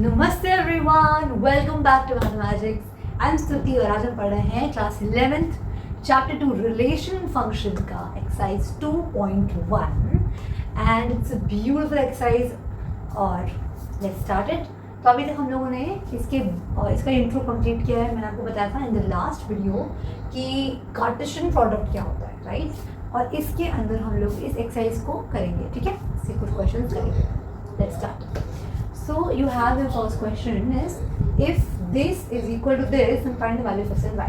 नमस्ते everyone, welcome back to mathematics. I am Stuti और आज हम पढ़ रहे हैं class 11th chapter 2 relation function का exercise 2.1 and it's a beautiful exercise. और लेट्स स्टार्ट इट। तो अभी तक हम लोगों ने इसका इंट्रो कंप्लीट किया है। मैंने आपको बताया था इन द लास्ट वीडियो कि कार्टेशियन प्रोडक्ट क्या होता है, राइट। और इसके अंदर हम लोग इस एक्सरसाइज को करेंगे, ठीक है। इससे कुछ क्वेश्चन करेंगे। Let's start. So you have your first question is if this is equal to this then find the value of x and y।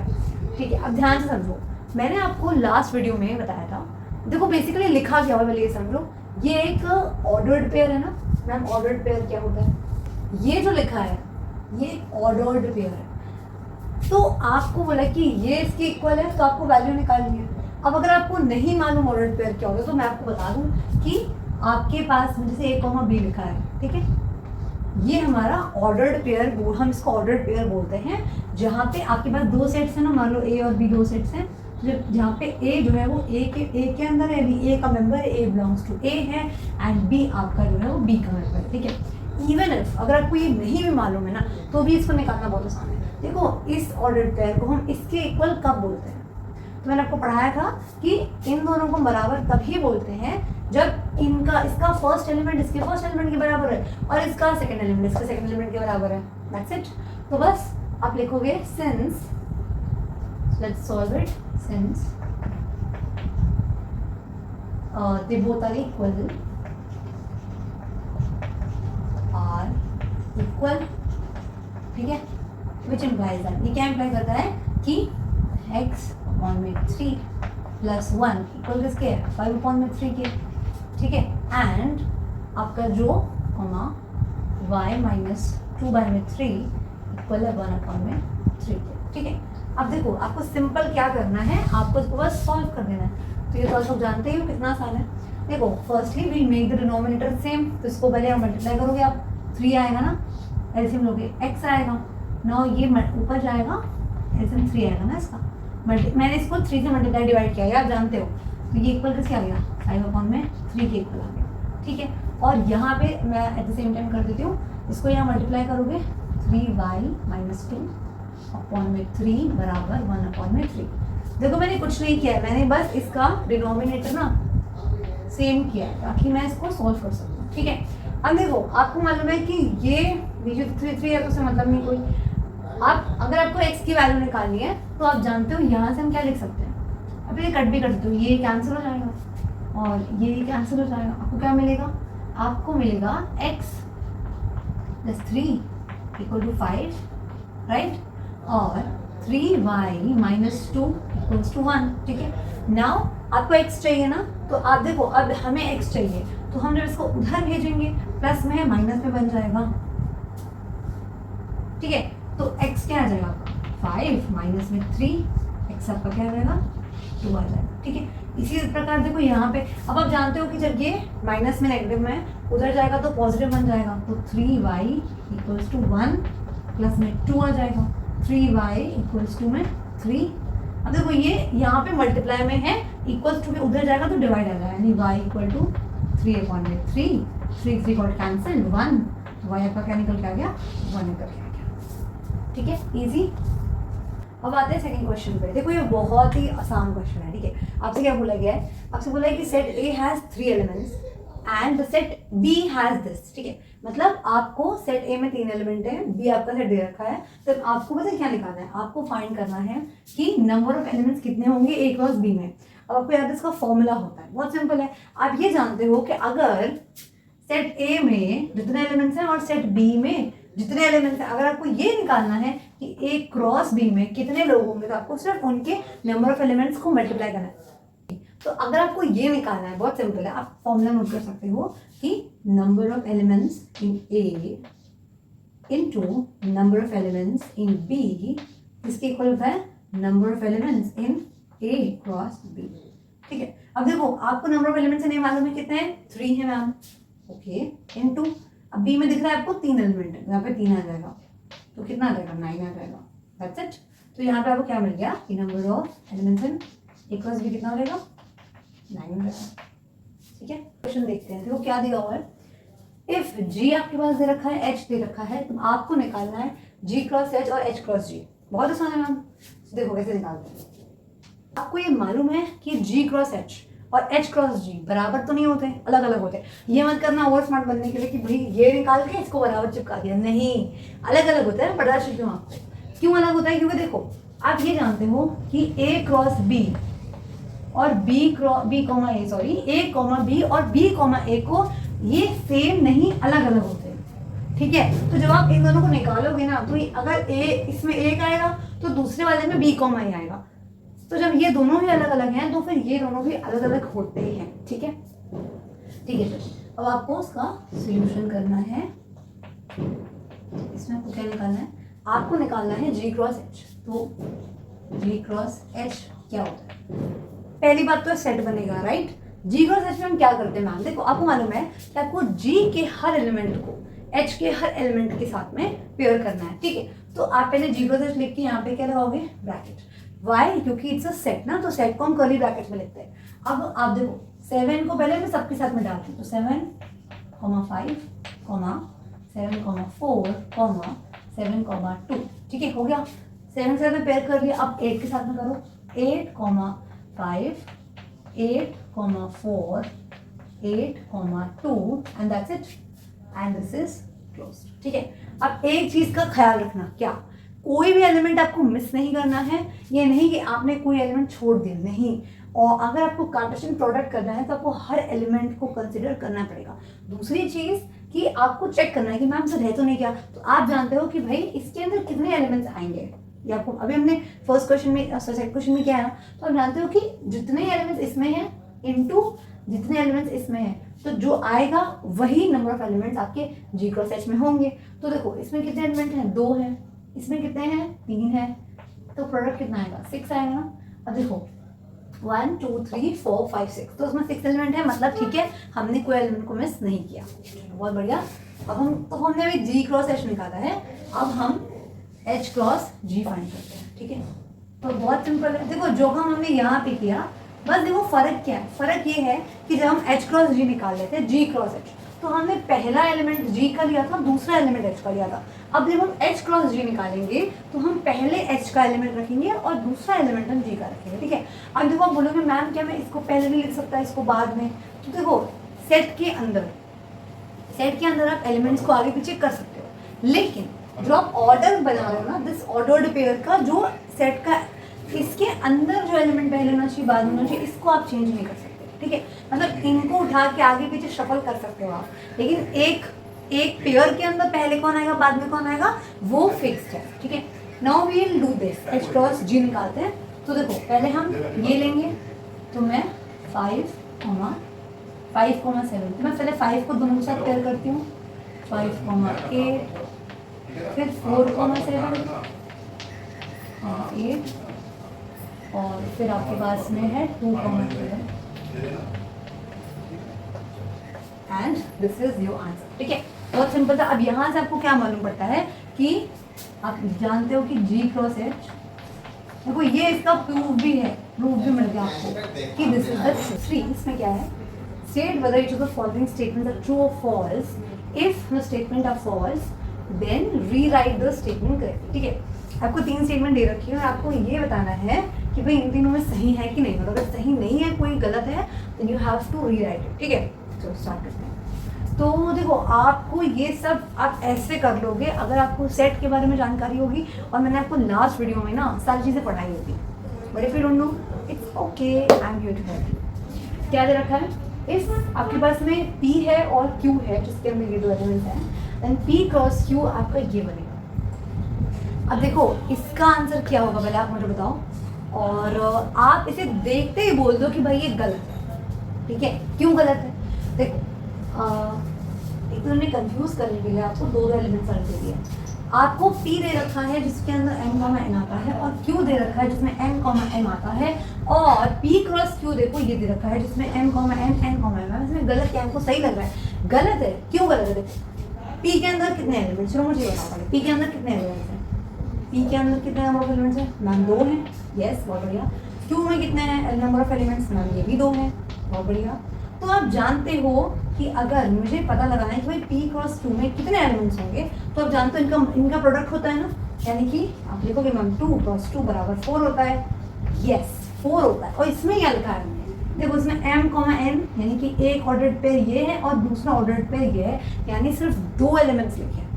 ठीक है, अब ध्यान से समझो। मैंने आपको लास्ट वीडियो में बताया था, देखो बेसिकली लिखा क्या हुआ पहले ये समझो। ये एक ऑर्डर्ड पेयर है ना मैम। ऑर्डर्ड पेयर क्या होता है? ये जो लिखा है ये ऑर्डर्ड पेयर है। तो आपको बोला कि ये इसके इक्वल है तो आपको वैल्यू निकालनी है। अब अगर आपको नहीं मालूम ऑर्डर्ड पेयर क्या होता है तो मैं आपको बता दूं कि आपके पास जैसे a, b लिखा है, ठीक है। ये हमारा ऑर्डर्ड पेयर, हम इसको ऑर्डर्ड पेयर बोलते हैं। जहाँ पे आपके पास दो सेट्स हैं ना, मान लो ए और बी दो सेट्स हैं। जहाँ पे ए जो है वो ए के अंदर है, बी ए का मेंबर है, ए बिलोंग्स टू ए है एंड बी आपका जो है वो बी का मेंबर है, ठीक है। इवन इफ अगर आपको ये नहीं भी मालूम है ना तो भी इसको निकालना बहुत आसान है। देखो इस ऑर्डर्ड पेयर को हम इसके इक्वल कब बोलते हैं? तो मैंने आपको पढ़ाया था कि इन दोनों को बराबर तभी बोलते हैं जब इसका फर्स्ट एलिमेंट इसके फर्स्ट एलिमेंट के बराबर है और इसका सेकंड एलिमेंट इसके सेकंड एलिमेंट के बराबर है। That's it. तो बस आप लिखोगे since, let's solve it, since they both are equal ठीक है, विच इम्प्लाइज दैट, ये क्या इम्प्लाई करता है कि x/3 + 1 इक्वल किसके है? 5/3 के, ठीक है। एंड आपका जो y-2/3 इक्वल है 1/3 के, ठीक है। अब देखो आपको सिंपल क्या करना है, आपको इसको बस सॉल्व कर देना है। तो ये तो आप सब जानते ही हो कितना आसान है। देखो firstly we make the denominator same, तो इसको पहले आप मल्टीप्लाई करोगे, आप 3 आएगा ना, एलसीएम लोगे x आएगा, नाउ ये ऊपर जाएगा, एलसीएम 3 आएगा ना इसका। मैंने इसको 3 से मल्टीप्लाई डिवाइड किया है, आप जानते हो। तो ये इक्वल किसके आ गया? 5/3 के इक्वल आ गया, ठीक है। और यहाँ पे मैं एट द सेम टाइम कर देती हूँ, इसको यहाँ मल्टीप्लाई करोगे 3y-2/3 बराबर 1/3। देखो मैंने कुछ नहीं किया है, मैंने बस इसका डिनोमिनेटर ना सेम किया है ताकि मैं इसको सॉल्व कर सकूँ, ठीक है। अब देखो आपको मालूम है कि ये जो 3 है तो उससे मतलब नहीं कोई। आप अगर आपको x की वैल्यू निकालनी है तो आप जानते हो यहाँ से हम क्या लिख सकते हैं। अब ये कट भी कर सकते हो, ये कैंसिल हो जाएगा और ये कैंसिल हो जाएगा। आपको क्या मिलेगा? आपको मिलेगा x + 3 = 5, राइट। और 3y-2 = 1, ठीक है। नाउ आपको x चाहिए ना, तो आप देखो अब हमें x चाहिए तो हम जब इसको उधर भेजेंगे प्लस में है माइनस में बन जाएगा, ठीक है। तो x क्या आ जाएगा आपका? 5 - 3, x आपका क्या आ जाएगा? 2 आ जाएगा, ठीक है। इसी प्रकार देखो यहाँ पे अब आप जानते हो कि जब ये माइनस में नेगेटिव में उधर जाएगा तो पॉजिटिव बन जाएगा। तो 3y = 1 प्लस में 2 आ जाएगा, 3y = 3। अब देखो ये यहाँ पे मल्टीप्लाई में है, इक्वल्स टू में उधर जाएगा तो डिवाइड आ जाएगा, यानी y = 3/3, 3 गॉट कैंसिल 1, y आपका क्या निकल के आ गया? 1 निकल के आ गया, ठीक है। इजी। अब आते हैं सेकंड क्वेश्चन पे। देखो ये बहुत ही आसान क्वेश्चन है, ठीक है। आपसे क्या बोला गया है? आपसे बोला है कि set A has 3 elements and the set B has this, ठीक है। मतलब आपको सेट A में 3 एलिमेंट है, B आपका सेट दे रखा है, तो आपको पता है क्या निकालना है? आपको फाइंड करना है कि नंबर ऑफ एलिमेंट्स कितने होंगे A क्रॉस B में। अब आपको याद है इसका फॉर्मूला होता है, बहुत सिंपल है। आप ये जानते हो कि अगर सेट A में जितने एलिमेंट्स हैं और सेट B में जितने एलिमेंट्स हैं, अगर आपको ये निकालना है कि A क्रॉस B में कितने लोग होंगे तो आपको सिर्फ उनके नंबर ऑफ एलिमेंट्स को मल्टीप्लाई करना है। तो अगर आपको ये निकालना है, बहुत सिंपल है, आप फॉर्मूला नोट कर सकते हो कि number of elements in A into number of elements in B इसके इक्वल होता है number of elements in A cross B, ठीक है। अब देखो आपको नंबर ऑफ एलिमेंट्स नहीं मालूम है कितने हैं? 3 है मैम, ओके। इनटू अब B में दिख रहा है आपको 3 एलिमेंट है, यहाँ पे 3 आ जाएगा तो कितना आ जाएगा? 9 आ जाएगा, दैट्स इट। तो यहाँ पे आपको क्या मिल गया कि number of elements in A cross B कितना हो जाएगा? 9 हो जाएगा, ठीक है। क्वेश्चन देखते हैं। देखो क्या दिया हुआ है, इफ G आपके पास दे रखा है, H दे रखा है, तो आपको निकालना है G क्रॉस H और H क्रॉस G। बहुत आसान है मैम, देखो कैसे निकालते हैं। आपको ये मालूम है कि G क्रॉस H और H क्रॉस G बराबर तो नहीं होते, अलग अलग होते हैं। ये मत करना ओवर स्मार्ट बनने के लिए कि भाई ये निकाल के इसको बराबर चिपका दिया, नहीं, अलग अलग होता है। बता चुकी हूँ आपको क्यों अलग होता है, क्योंकि देखो आप ये जानते हो कि A क्रॉस B और B comma A, sorry A comma B और B कॉमा A को ये सेम नहीं, अलग अलग होते हैं, ठीक है। तो जब आप इन दोनों को निकालोगे ना, तो अगर A इसमें एक आएगा तो दूसरे वाले में B कॉमा A आएगा। तो जब ये दोनों ही अलग अलग हैं तो फिर ये दोनों भी अलग अलग होते हैं, ठीक है। ठीक है सर, अब आपको उसका सॉल्यूशन करना है। इसमें आपको क्या निकालना है, आपको निकालना है G क्रॉस H। तो G क्रॉस H क्या होता है, पहली बात तो सेट बनेगा, राइट। G क्रॉस H में हम क्या करते हैं मैम, देखो आपको मालूम है कि आपको G के हर एलिमेंट को H के हर एलिमेंट के साथ में पेयर करना है, ठीक है। तो आप पहले G क्रॉस H लिख के यहाँ पे क्या लगाओगे, ब्रैकेट। वाई, क्योंकि इट्स अ सेट ना, तो सेट को हम कर्ली ब्रैकेट में लिखते हैं। अब आप देखो 7 को पहले मैं सबके साथ में डालती हूँ, तो 7, 5, 7, 4, 7, 2, ठीक है, हो गया। 7 के साथ में पेयर कर लिया। अब 8 के साथ में करो, 8, 5, 8, 4, 8, 2 and that's it, and this is closed, ठीक है। अब एक चीज का ख्याल रखना, क्या, कोई भी एलिमेंट आपको मिस नहीं करना है। ये नहीं कि आपने कोई एलिमेंट छोड़ दिया, नहीं। और अगर आपको कार्टेशियन प्रोडक्ट करना है तो आपको हर एलिमेंट को कंसिडर करना पड़ेगा। दूसरी चीज कि आपको चेक करना है कि मैम सर है तो नहीं क्या, तो आप जानते हो कि भाई इसके अंदर कितने एलिमेंट्स आएंगे। ये आपको अभी हमने फर्स्ट क्वेश्चन में, सेकंड क्वेश्चन में क्या है ना, तो आप जानते हो कि जितने एलिमेंट्स इसमें हैं इनटू जितने एलिमेंट्स इसमें हैं, तो जो आएगा वही नंबर ऑफ एलिमेंट्स आपके G क्रॉस H में होंगे। तो देखो इसमें कितने एलिमेंट हैं, 2 हैं, इसमें कितने हैं, 3 हैं, तो प्रोडक्ट कितना आएगा, 6 आएगा ना। अब देखो 1 2 3 4 5 6, तो उसमें 6 एलिमेंट है, मतलब ठीक है, हमने कोई एलिमेंट को मिस नहीं किया, बहुत बढ़िया। अब हमने अभी G क्रॉस H निकाला है, अब हम H क्रॉस G फाइंड करते हैं, ठीक है। तो बहुत सिंपल है, देखो जो काम हमने यहाँ पे किया, बस देखो फर्क क्या है, फर्क ये है कि जब हम H क्रॉस G निकाल लेते हैं, G क्रॉस H, तो हमने पहला एलिमेंट G का लिया था, दूसरा एलिमेंट H का लिया था। अब जब हम H क्रॉस G निकालेंगे तो हम पहले H का एलिमेंट रखेंगे और दूसरा एलिमेंट हम G का रखेंगे, ठीक है। अब देखो आप बोलोगे मैम क्या मैं इसको पहले नहीं लिख सकता, इसको बाद में, तो देखो सेट के अंदर आप एलिमेंट्स को आगे पीछे कर सकते हो, लेकिन जो आप ऑर्डर बना रहे हो ना, दिस ऑर्डर्ड पेयर का जो सेट का, इसके अंदर जो एलिमेंट पहले होना चाहिए बाद में होना चाहिए, इसको आप चेंज नहीं कर सकते, ठीक है। मतलब इनको उठा के आगे पीछे शफल कर सकते हो आप, लेकिन एक पेयर के अंदर पहले कौन आएगा बाद में कौन आएगा वो फिक्स्ड है, ठीक है। Now we will do this, H cross G निकालते हैं। तो देखो पहले हम ये लेंगे, तो मैं 5, 7, तो मैं पहले 5 को दोनों के साथ पेयर करती हूँ, 5, 8, फिर 4, 7, 8, और फिर आपके पास में है 2, 7 and this is your answer, ठीक है। बहुत सिंपल था। अब यहाँ से आपको क्या मालूम पड़ता है कि आप जानते हो कि G क्रॉस H, देखो ये इसका प्रूफ भी मिल गया आपको कि दिस इज द 3। इसमें क्या है, state whether each of the following statement are true or false, if the statement are false then rewrite the statement correctly, ठीक है। आपको 3 स्टेटमेंट दे रखी है और आपको ये बताना है कि भाई इन तीनों में सही है कि नहीं, मतलब अगर सही नहीं है, कोई गलत है, then you have to rewrite it, ठीक है। चलो स्टार्ट करते हैं। तो देखो आपको ये सब आप ऐसे कर लोगे अगर आपको सेट के बारे में जानकारी होगी, और मैंने आपको लास्ट वीडियो में ना सारी चीज़ें पढ़ाई होगी, but if you don't know it's okay, I am here to help you. क्या दे रखा है, इफ आपके पास में P है और Q है, जिसके अंदर ये 2 एलिमेंट हैं, देन P क्रॉस Q आपका ये बनेगा। अब देखो इसका आंसर क्या होगा पहले आप मुझे बताओ, और आप इसे देखते ही बोल दो कि भाई ये गलत है, ठीक है। क्यों गलत है, देखो एक तो उन्हें कंफ्यूज करने के लिए आपको 2 एलिमेंट्स दे दिए। आपको P दे रखा है जिसके अंदर M, N आता है, और Q दे रखा है जिसमें M, M आता है, और P क्रॉस Q देखो ये दे रखा है जिसमें M, N, N, M। इसमें गलत क्या, हमको सही लग रहा है, गलत है। क्यों गलत है, देखो P के अंदर कितने एलिमेंट्स, चलो मुझे बताओ पहले P के अंदर कितने एलिमेंट्स हैं, P के अंदर कितने नंबर ऑफ एलिमेंट्स हैं मैम, 2 हैं, यस बहुत बढ़िया। Q में कितने हैं नंबर ऑफ एलिमेंट्स मैम, ये भी 2 हैं, बहुत बढ़िया। तो आप जानते हो कि अगर मुझे पता लगाना है कि भाई p क्रॉस q में कितने एलिमेंट्स होंगे, तो आप जानते हो इनका प्रोडक्ट होता है ना, यानी कि आप लिखोगे मैम 2 क्रॉस 2 बराबर 4 होता है। यस 4 होता है। और इसमें क्या लिखा है, देखो इसमें m, n यानी कि एक ऑर्डर्ड पेयर ये है और दूसरा ऑर्डर्ड पेयर ये है, यानी सिर्फ 2 एलिमेंट्स लिखे हैं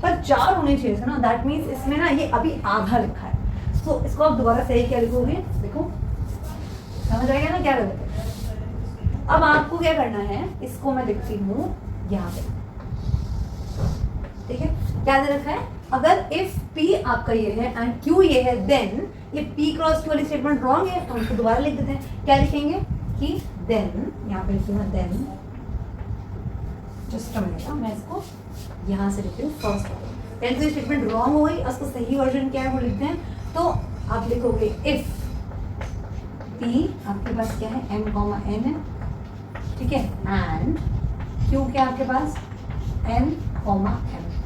पर 4 होने चाहिए ना। दैट मीन्स इसमें ना ये अभी आधा लिखा है। तो इसको आप दोबारा सही क्या लिखोगे, देखो समझ आएगा ना क्या गलत है। अब आपको क्या करना है, इसको मैं लिखती हूँ यहाँ पे, ठीक है। क्या दे रखा है, अगर इफ p आपका ये है एंड q ये है, देन ये p क्रॉस q वाली स्टेटमेंट रॉन्ग है, हम इसको दोबारा लिख देते हैं। क्या लिखेंगे कि देन, यहाँ पे लिखूंगा देन, जस्ट मिनट, मैं इसको यहाँ से लिखती हूँ फर्स्ट वाला। पहले तो स्टेटमेंट रॉन्ग हो गई, उसका सही वर्जन क्या है वो लिखते हैं। तो आप लिखोगे इफ p आपके पास क्या है, m, n है, ठीक है, एंड q क्या आपके पास n, m,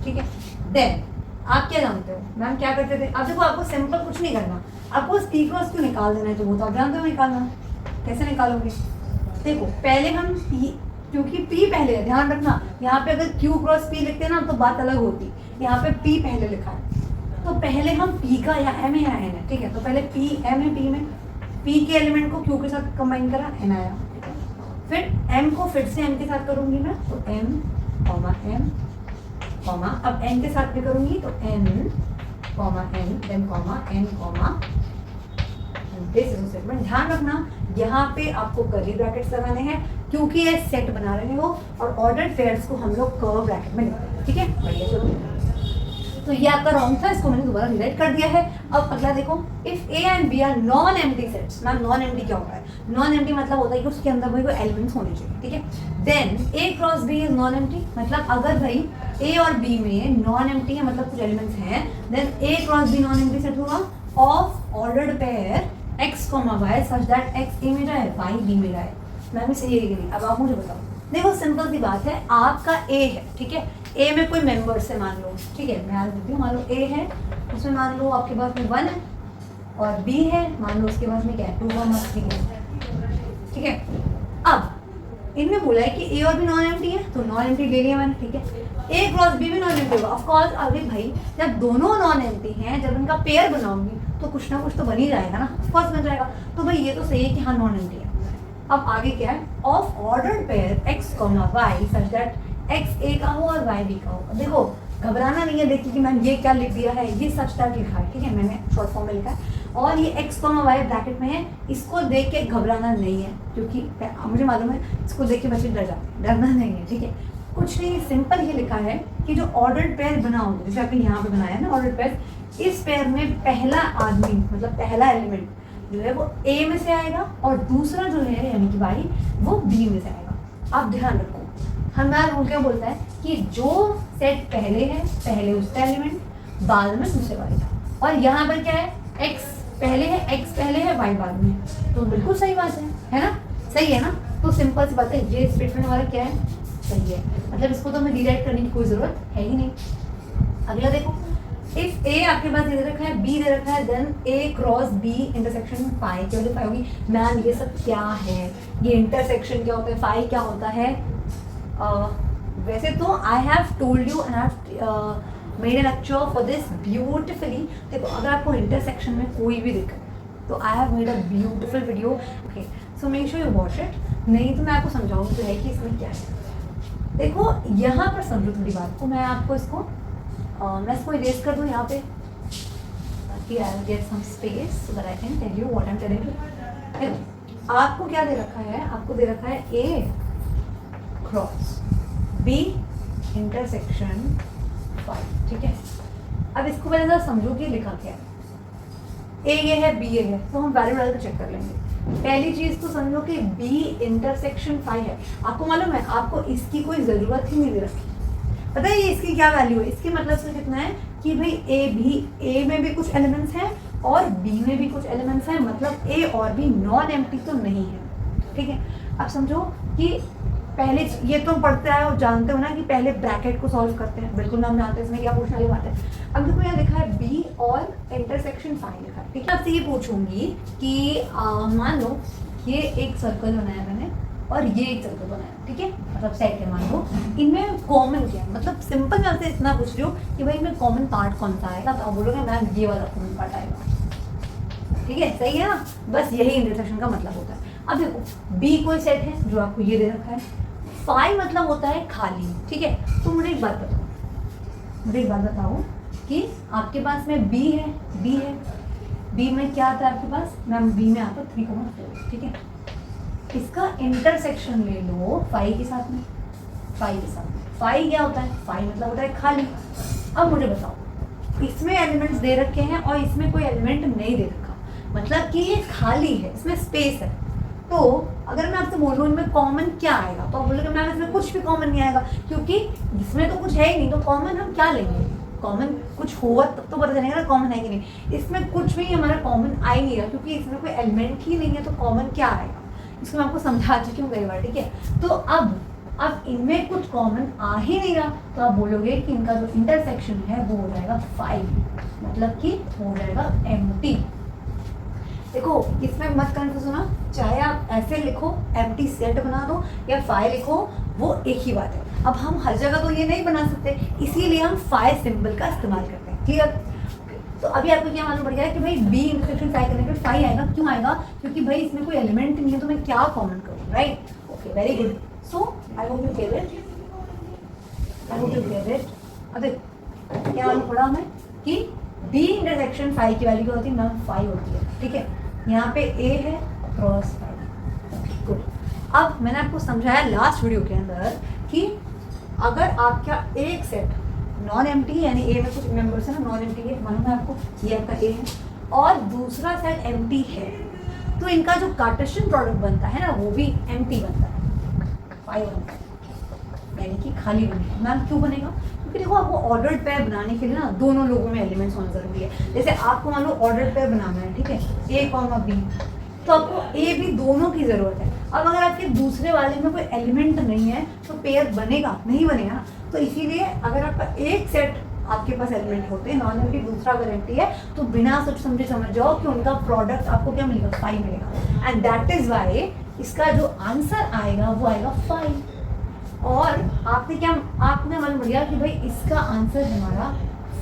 ठीक है। देन आप क्या जानते हो, मैम क्या करते थे, अब देखो आपको सिंपल कुछ नहीं करना, आपको p क्रॉस q निकाल देना है, तो वो तो आप जानते हो निकालना। कैसे निकालोगे, देखो पहले हम p, क्योंकि p पहले है, ध्यान रखना, यहाँ पे अगर q क्रॉस p लिखते हैं ना तो बात अलग होती, यहाँ पे p पहले लिखा है। तो पहले हम p का या m है या n है, ठीक है, तो पहले p m है, p में p के एलिमेंट को q के साथ कंबाइन करा, n आया। फिर m को फिर से m के साथ करूंगी मैं, तो m, m, अब n के साथ भी करूंगी तो n, n, then n, this is statement. ध्यान रखना यहाँ पे आपको कर्ली ब्रैकेट्स लगाने हैं क्योंकि ये सेट बना रहे हो और ऑर्डर्ड पेयर्स को हम लोग कर्व ब्रैकेट में लिखते हैं, ठीक है। बढ़िया, चलो तो ये आपका रॉन्ग था, इसको मैंने दोबारा रिराइट कर दिया है। अब अगला देखो, if a and b are non empty sets. Ma'am non empty क्या होता है, नॉन एम्प्टी मतलब होता है कि उसके अंदर भाई कोई एलिमेंट्स होने चाहिए, ठीक है। Then a cross b is non empty, मतलब अगर भाई a और b में नॉन एम्प्टी है, मतलब कुछ एलिमेंट्स हैं, then a cross b non empty set होगा of ordered pair x, y such that x a में जाए y b में जाए। मैम सही है कि नहीं, अब आप मुझे बताओ। देखो सिंपल सी बात है, आपका a है, ठीक है, a में कोई मेंबर्स है मान लो, ठीक है, मैं आज देती हूँ, मान लो a है, उसमें मान लो आपके पास में 1 है और b है, मान लो उसके पास में क्या है 2, 3 है, ठीक है। अब इनमें बोला है कि a और b नॉन एम्प्टी है, तो नॉन एम्प्टी ले लिया मैंने, ठीक है। a क्रॉस b भी नॉन एम्प्टी होगा, ऑफ कोर्स। अभी भाई जब दोनों नॉन एम्प्टी हैं, जब इनका पेयर बनाऊंगी तो कुछ ना कुछ तो बन ही जाएगा ना, ऑफ कोर्स बन जाएगा। तो भाई ये तो सही है कि हाँ नॉन एम्प्टी है। अब आगे क्या है, of ordered pair x, y such that x a का हो और y b का हो। देखो घबराना नहीं है, देखिए कि मैंने ये क्या लिख दिया है, ये सच दैट लिखा है, ठीक है, मैंने शॉर्ट फॉर्म में लिखा है और ये x, y ब्रैकेट में है। इसको देख के घबराना नहीं है क्योंकि मुझे मालूम है इसको देख के बच्चे डर जाते हैं, डरना नहीं है, ठीक है। कुछ नहीं, सिंपल ये लिखा है कि जो ऑर्डर्ड पेयर बनाओगे, जैसे आपने यहाँ पे बनाया ना ऑर्डर्ड पेयर, इस पेयर में पहला आदमी मतलब पहला एलिमेंट जो है वो a में से आएगा और दूसरा जो है यानी कि y वो b में से आएगा। आप ध्यान रखो, हमारा रूल क्या बोलता है कि जो सेट पहले है पहले उसका एलिमेंट, बाद में दूसरे वाले का। और यहाँ पर क्या है, x पहले है, x पहले है, y बाद में है, तो बिल्कुल सही बात है ना, सही है ना। तो सिंपल सी बात है, ये स्टेटमेंट हमारा क्या है, सही है, मतलब इसको तो हमें रीराइट करने की कोई जरूरत है ही नहीं। अगला देखो, इफ a आपके पास दे रखा है, b दे रखा है, then a cross b intersection phi, क्या होता होगी मैम ये सब क्या है, ये इंटरसेक्शन क्या होता है, फाई क्या होता है। वैसे तो I have told you and I have made a lecture for this beautifully. देखो अगर आपको इंटरसेक्शन में कोई भी दिक्कत है तो I have made a beautiful video, okay, so make sure you watch it. नहीं तो मैं आपको समझाऊंगी तो है कि इसमें क्या है। देखो यहाँ पर समझो थोड़ी बात को, मैं आपको इसको मैं इसको इरेज कर दूँ यहाँ पे ताकि I will get some space so that I can tell you what I am telling you. आपको क्या दे रखा है, आपको दे रखा है a क्रॉस b इंटरसेक्शन 5, ठीक है। अब इसको पहले जरा समझो कि लिखा क्या है, a ये है b ये है, तो हम वैल्यू डाल कर चेक कर लेंगे। पहली चीज तो समझो कि b इंटरसेक्शन 5 है, आपको मालूम है आपको इसकी कोई जरूरत ही नहीं दे रखी। पता है ये इसकी क्या वैल्यू है, इसकी मतलब से कितना है कि भाई a में भी कुछ एलिमेंट्स हैं और b में भी कुछ एलिमेंट्स हैं, मतलब a और b नॉन एम्प्टी तो नहीं है, ठीक है। अब समझो कि पहले ये तुम पढ़ते आए और जानते हो ना कि पहले ब्रैकेट को सॉल्व करते हैं, बिल्कुल हम जानते हैं इसमें क्या पूछने वाली बात है। अब देखो यहाँ लिखा है b और इंटरसेक्शन 5 लिखा है, ठीक है। आपसे ये पूछूंगी कि मान लो ये एक सर्कल बनाया मैंने और ये एक सर्कल बनाया, ठीक है, मतलब सेट है मान लो। इनमें कॉमन क्या है, मतलब सिंपल मैं आपसे इतना पूछ रही हूँ कि भाई इनमें कॉमन पार्ट कौन सा आएगा, तो आप बोलोगे मैम ये वाला कॉमन पार्ट आएगा, ठीक है, सही है ना। बस यही इंटरसेक्शन का मतलब होता है। अब देखो बी कोई सेट है जो आपको ये दे रखा है, फाई मतलब होता है खाली, ठीक है। तो मुझे एक बात बताओ कि आपके पास में बी है, बी में क्या आता है आपके पास, मैम बी में आता है 3,4, ठीक है। इसका इंटरसेक्शन ले लो फाई के साथ में, फाई क्या होता है, फाई मतलब होता है खाली। अब मुझे बताओ इसमें एलिमेंट्स दे रखे हैं और इसमें कोई एलिमेंट नहीं दे रखा, मतलब कि ये खाली है, इसमें स्पेस है। तो अगर मैं आपसे बोलूँ इनमें कॉमन क्या आएगा, तो आप बोलोगे मैम इसमें कुछ भी कॉमन नहीं आएगा, क्योंकि इसमें तो कुछ है ही नहीं, तो कॉमन हम क्या लेंगे, कॉमन कुछ होगा तब तो पता चलेगा ना कॉमन है कि नहीं। इसमें कुछ भी हमारा कॉमन आ ही नहीं रहा, क्योंकि इसमें कोई एलिमेंट ही नहीं है, तो कॉमन क्या आएगा, इसको मैं आपको समझा चुकी हूँ कई बार, ठीक है। तो अब इनमें कुछ कॉमन आ ही नहीं रहा, तो आप बोलोगे कि इनका जो इंटरसेक्शन है वो हो जाएगा 5, मतलब कि हो जाएगा एम्प्टी। देखो इसमें मत कंफ्यूज होना, चाहे आप ऐसे लिखो एम्प्टी सेट बना दो या 5 लिखो, वो एक ही बात है। अब हम हर जगह तो ये नहीं बना सकते, इसीलिए हम 5 सिंबल का इस्तेमाल करते हैं, क्लियर। तो अभी आपको क्या मालूम पड़ गया है कि भाई बी इंटरसेक्शन 5 करने पे 5 आएगा, क्यों आएगा, क्योंकि भाई इसमें कोई एलिमेंट नहीं है, तो मैं क्या कॉमन करूँ, right. Okay, very good. So I hope you get it, अब देखो क्या मालूम पड़ा हमें कि बी इंटरसेक्शन 5 की वैल्यू क्या होती है, मैम 5 होती है, ठीक है। यहाँ पे ए है क्रॉस 5, गुड। अब मैंने आपको समझाया लास्ट वीडियो के अंदर कि अगर आपका एक सेट नॉन एम्प्टी है, यानी ए में कुछ मेंबर्स है ना नॉन एम्प्टी है, मालूम है आपको, ये आपका ए है, और दूसरा सेट एम्प्टी है, तो इनका जो कार्टेशियन प्रोडक्ट बनता है ना वो भी एम्प्टी बनता है, 5 बनता है, यानी कि खाली बनेगा। मैम क्यों बनेगा, क्योंकि देखो आपको ऑर्डर्ड पेयर बनाने के लिए ना दोनों लोगों में एलिमेंट्स होना जरूरी है। जैसे आपको मान लो ऑर्डर्ड पेयर बनाना है, ठीक है, ए कॉमा बी, तो आपको ए बी दोनों की ज़रूरत है। अब अगर आपके दूसरे वाले में कोई एलिमेंट नहीं है तो पेयर बनेगा नहीं, बनेगा ना। तो इसीलिए अगर आपका एक सेट आपके पास एलिमेंट होते हैं नॉन एम्प्टी, दूसरा अगर एम्प्टी है, तो बिना सोच समझे समझ जाओ कि उनका प्रोडक्ट आपको क्या मिलेगा, 5 मिलेगा। एंड दैट इज वाई इसका जो आंसर आएगा वो आएगा 5। और आपने मालूम पड़ गया कि भाई इसका आंसर हमारा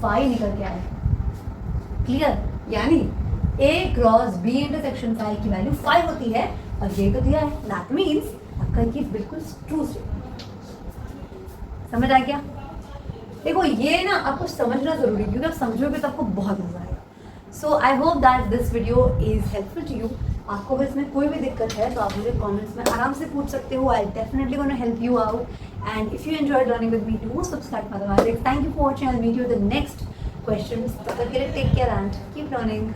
5 निकल के आएगा, क्लियर। यानी ए क्रॉस बी इंटरसेक्शन 5 की वैल्यू 5 होती है, और ये तो दिया है, दैट मीन्स आपका ये बिल्कुल ट्रू स्टेटमेंट। समझ आ गया। देखो ये ना आपको समझना जरूरी है, क्योंकि आप समझोगे तो आपको बहुत मजा आएगा। So I hope that this video is helpful to you. आपको अगर इसमें कोई भी दिक्कत है तो आप मुझे कमेंट्स में आराम से पूछ सकते हो, I definitely gonna help you out. And if you enjoyed learning with me, do subscribe mathematics. Thank you for watching, I will meet you in the next question. तब तक के लिए take care and keep learning.